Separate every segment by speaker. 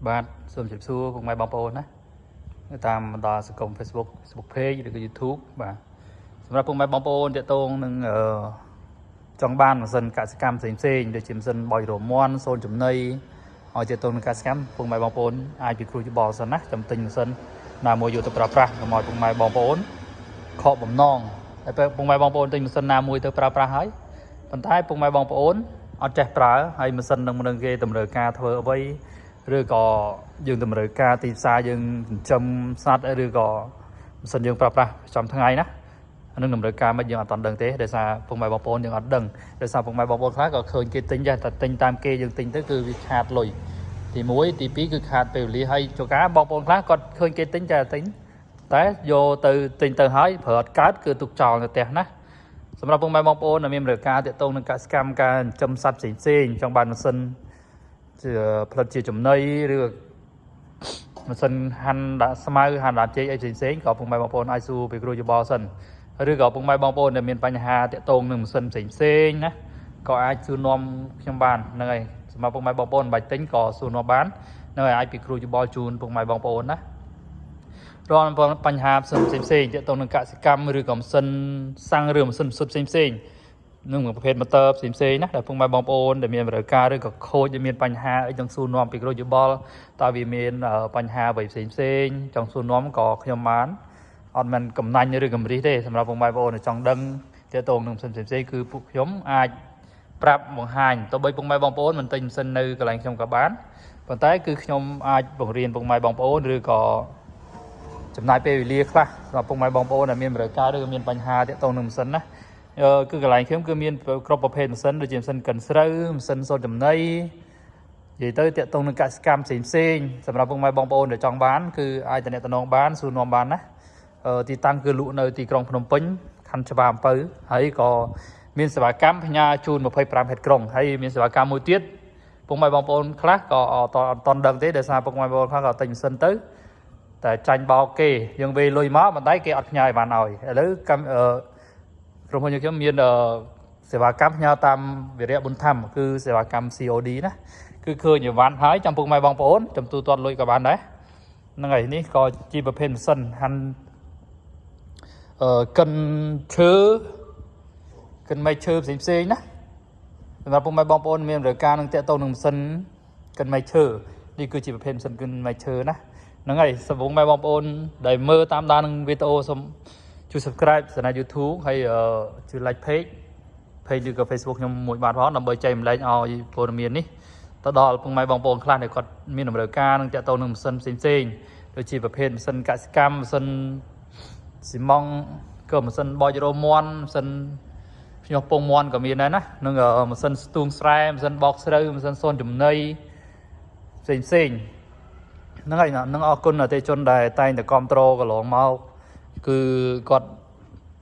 Speaker 1: បាទសូមជម្រាបសួរពុកម៉ែបងប្អូនណាតាមបណ្ដាសង្គម Facebook Page ឬក៏ YouTube បាទសម្រាប់ពុកម៉ែបងប្អូនទាក់ទងនឹងចង់បានម៉ាស៊ីនកសិកម្មផ្សេងៗដូចជាម៉ាស៊ីនបោយរមន់សូនចំណីឲ្យទាក់ទងនឹងកសិកម្មពុកម៉ែបងប្អូនអាចពិគ្រោះយោបល់សិនណាចាំទិញម៉ាស៊ីនណាមួយយកទៅប្រើប្រាស់កុំឲ្យពុកម៉ែបងប្អូនខកបំណងតែពេលពុកម៉ែបងប្អូនទិញម៉ាស៊ីនណាមួយទៅប្រើប្រាស់ហើយប៉ុន្តែពុកម៉ែបងប្អូនអត់ចេះប្រើហើយម៉ាស៊ីននឹងគេតម្រូវការធ្វើអ្វីឬក៏យើងតម្រូវការទីផ្សារយើងចិញ្ចឹមសត្វឬក៏ម៉ាស៊ីនយើងប្រើប្រាស់ប្រចាំថ្ងៃណាអានឹងតម្រូវការមិនយើងអត់ដឹងទេដោយសារពុកម៉ែបងប្អូនយើងអត់ដឹងដោយសារពុកម៉ែបងប្អូនខ្លះក៏ឃើញគេទិញតែទិញតាមគេយើងទិញទៅគឺវាខាតលុយទី1ទី2គឺខាតពេលវេលាហើយជួនកាលបងប្អូនខ្លះគាត់ឃើញគេទិញតែទិញតែយកទៅទិញទៅហើយប្រើអត់កើតគឺទុកចោលនៅផ្ទះណាសម្រាប់ពុកម៉ែបងប្អូនដែលមានតម្រូវការទាក់ទងនឹងកសិកម្មការចិញ្ចឹមសត្វផ្សេងៗចង់បានម៉ាស៊ីនជាផលិតជាចំណីឬម៉ាស៊ីនហាន់ដាក់ស្មៅហាន់ដាក់ចេកអីផ្សេងៗក៏ពុកម៉ែបងប្អូនអាចសួរពីគ្រូយោបល់សិនឬក៏ពុកម៉ែបងប្អូនដែលមានបញ្ហាទាក់ទងនឹងម៉ាស៊ីនផ្សេងៗណាក៏អាចសួរនាំខ្ញុំបានហ្នឹងហើយសម្រាប់ពុកម៉ែបងប្អូនមិនបាច់ទិញក៏សួរនាំបានហ្នឹងហើយអាចពីគ្រូយោបល់ជូនពុកម៉ែបងប្អូនណារាល់បញ្ហាផ្សេងៗទាក់ទងនឹងកសិកម្មឬក៏ម៉ាស៊ីនសាំងឬម៉ាស៊ីនផ្សេងៗនឹងប្រភេទម៉ូទ័រផ្សេងៗណាដែលពុកម៉ែបងប្អូនដែលមានតម្រូវការឬក៏ខូចដែលមានបញ្ហាអីចង់សួរនាំពីគ្រូយោបល់តើវាមានបញ្ហាអ្វីផ្សេងចង់សួរនាំក៏ខ្ញុំបានអត់មានកំណាញ់ឬកំរិះទេសម្រាប់ពុកម៉ែបងប្អូនដែលចង់ដឹងទាក់ទងនឹងម៉ាស៊ីនផ្សេងៗគឺពួកខ្ញុំអាចប្រាប់បង្ហាញទៅបីពុកម៉ែបងប្អូនមិនទិញម៉ាស៊ីននៅកន្លែងខ្ញុំក៏បានប៉ុន្តែគឺខ្ញុំអាចបង្រៀនពុកម៉ែបងប្អូនឬក៏ចំណាយពេលវេលាខ្លះសម្រាប់ពុកម៉ែបងប្អូនដែលមានតម្រូវការឬក៏មានបញ្ហាទាក់ទងនឹងម៉ាស៊ីនណាគឺកន្លែងខ្ញុំគឺមានគ្រប់ប្រភេទម៉ាស៊ីនដូចជាម៉ាស៊ីនកិនស្រូវម៉ាស៊ីនសូត្រចំណីនិយាយទៅទាក់ទងនឹងកសិកម្មផ្សេងសម្រាប់ពុកម៉ែបងប្អូនដែលចង់បានគឺអាចតំណងបានសួរនាំបានណាទីតាំងគឺលក់នៅទីក្រុងភ្នំពេញខណ្ឌច្បារអំពៅហើយក៏មានសេវាកម្មផ្ញើជូន25ហិតក្រុងហើយមានសេវាកម្មមួយទៀតពុកម៉ែបងប្អូនខ្លះក៏អត់តន់ដឹងទេដោយសារពុកម៉ែបងប្អូនខ្លះក៏ទិញម៉ាស៊ីនទៅតែចាញ់បោកគេយើងវេលុយមកបន្តែគេអត់ផ្ញើឲ្យបានឲ្យឥឡូវក្រុមហ៊ុនខ្ញុំមានសេវាកម្មផ្ញើតាមវិរៈបុណ្យធម្មគឺសេវាកម្ម COD ណាគឺឃើញអីវ៉ាន់ហើយចំពុកម៉ែបងប្អូនចំទូទាត់លុយក៏បានដែរហ្នឹងហើយនេះក៏ជាប្រភេទម៉ាស៊ីនហាន់កិនឈើកិនម៉េចឈើផ្សេងណាសម្រាប់ពុកម៉ែបងប្អូនមានតម្រូវការនឹងតាក់ទងនឹងម៉ាស៊ីនកិនម៉េចឈើនេះគឺជាប្រភេទម៉ាស៊ីនកិនម៉េចឈើណាហ្នឹងហើយសម្រាប់ពុកម៉ែបងប្អូនដែលមើលតាមដាននឹងវីដេអូសូមជួយ subscribe ស្នា YouTube ហើយជួយ like page ឬក៏ Facebook ខ្ញុំមួយបាទផងដើម្បីចែកម្លែកឲ្យព័ត៌មាននេះទៅដល់ពុកម៉ែបងប្អូនខ្លះដែលគាត់មានតម្រូវការនឹងតាក់ទងនឹងម៉ាស៊ីនផ្សេងដូចជាប្រភេទម៉ាស៊ីនកសិកម្មម៉ាស៊ីនស៊ីម៉ង់ក៏ម៉ាស៊ីនបោចរោមន់ម៉ាស៊ីនភ្ញាស់ពងមន់ក៏មានដែរណានឹងម៉ាស៊ីនស្ទូងស្រែម៉ាស៊ីនបោកស្រូវម៉ាស៊ីនសូនចំណីផ្សេងហ្នឹងហើយនឹងអរគុណអតិថិជនដែលតែងតែគាំទ្រកន្លងមកគឺគាត់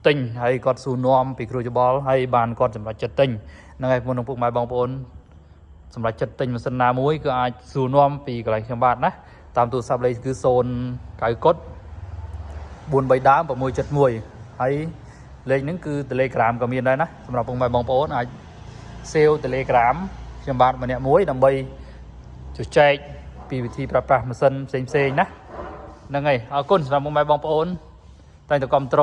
Speaker 1: ទិញហើយគាត់សួរនាំពីគ្រូយោបល់ហើយបានគាត់សម្រេចចិត្តទិញហ្នឹងហើយមុននឹងពុកម៉ែបងប្អូនសម្រាប់ចិត្តទិញម៉ាស៊ីនណាមួយគឺអាចសួរនាំពីកន្លែងខ្ញុំបាទណាតាមទូរស័ព្ទលេខគឺ090 គុត43ដើម671ហើយលេខហ្នឹងគឺ Telegram ក៏មានដែរណាសម្រាប់ពុកម៉ែបងប្អូនអាច save Telegram ខ្ញុំបាទម្នាក់មួយដើម្បីជជែកពីវិធីប្រើប្រាស់ម៉ាស៊ីនផ្សេងណាហ្នឹងហើយអរគុណសម្រាប់ពុកម៉ែបងប្អូនតែងតែគាំទ្រ